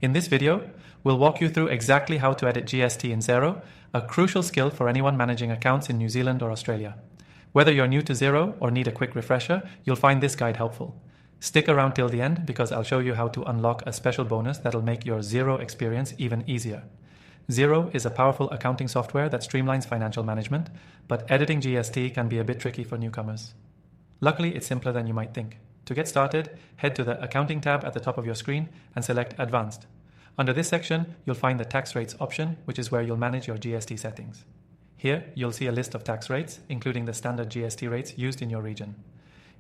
In this video, we'll walk you through exactly how to edit GST in Xero, a crucial skill for anyone managing accounts in New Zealand or Australia. Whether you're new to Xero or need a quick refresher, you'll find this guide helpful. Stick around till the end because I'll show you how to unlock a special bonus that'll make your Xero experience even easier. Xero is a powerful accounting software that streamlines financial management, but editing GST can be a bit tricky for newcomers. Luckily, it's simpler than you might think. To get started, head to the Accounting tab at the top of your screen and select Advanced. Under this section, you'll find the Tax Rates option, which is where you'll manage your GST settings. Here, you'll see a list of tax rates, including the standard GST rates used in your region.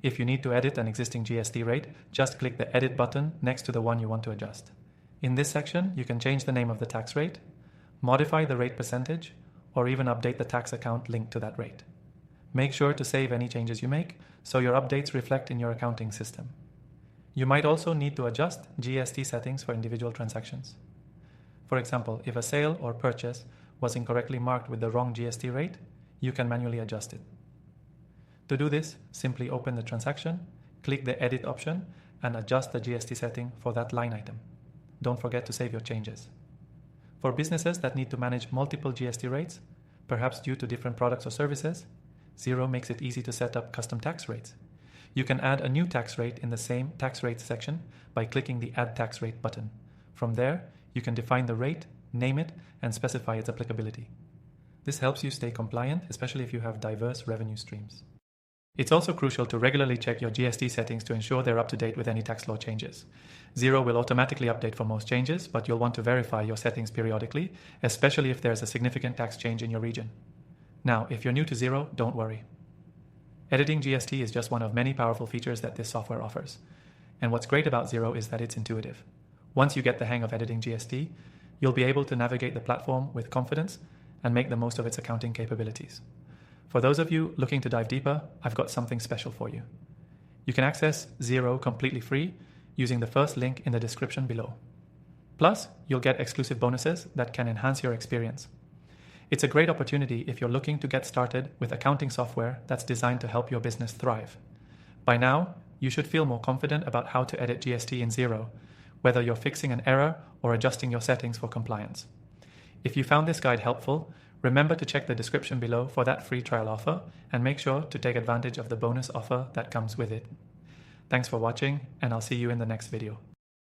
If you need to edit an existing GST rate, just click the Edit button next to the one you want to adjust. In this section, you can change the name of the tax rate, modify the rate percentage, or even update the tax account linked to that rate. Make sure to save any changes you make, so your updates reflect in your accounting system. You might also need to adjust GST settings for individual transactions. For example, if a sale or purchase was incorrectly marked with the wrong GST rate, you can manually adjust it. To do this, simply open the transaction, click the Edit option, and adjust the GST setting for that line item. Don't forget to save your changes. For businesses that need to manage multiple GST rates, perhaps due to different products or services, Xero makes it easy to set up custom tax rates. You can add a new tax rate in the same tax rates section by clicking the Add Tax Rate button. From there, you can define the rate, name it, and specify its applicability. This helps you stay compliant, especially if you have diverse revenue streams. It's also crucial to regularly check your GST settings to ensure they're up to date with any tax law changes. Xero will automatically update for most changes, but you'll want to verify your settings periodically, especially if there's a significant tax change in your region. Now, if you're new to Xero, don't worry. Editing GST is just one of many powerful features that this software offers. And what's great about Xero is that it's intuitive. Once you get the hang of editing GST, you'll be able to navigate the platform with confidence and make the most of its accounting capabilities. For those of you looking to dive deeper, I've got something special for you. You can access Xero completely free using the first link in the description below. Plus, you'll get exclusive bonuses that can enhance your experience. It's a great opportunity if you're looking to get started with accounting software that's designed to help your business thrive. By now, you should feel more confident about how to edit GST in Xero, whether you're fixing an error or adjusting your settings for compliance. If you found this guide helpful, remember to check the description below for that free trial offer and make sure to take advantage of the bonus offer that comes with it. Thanks for watching, and I'll see you in the next video.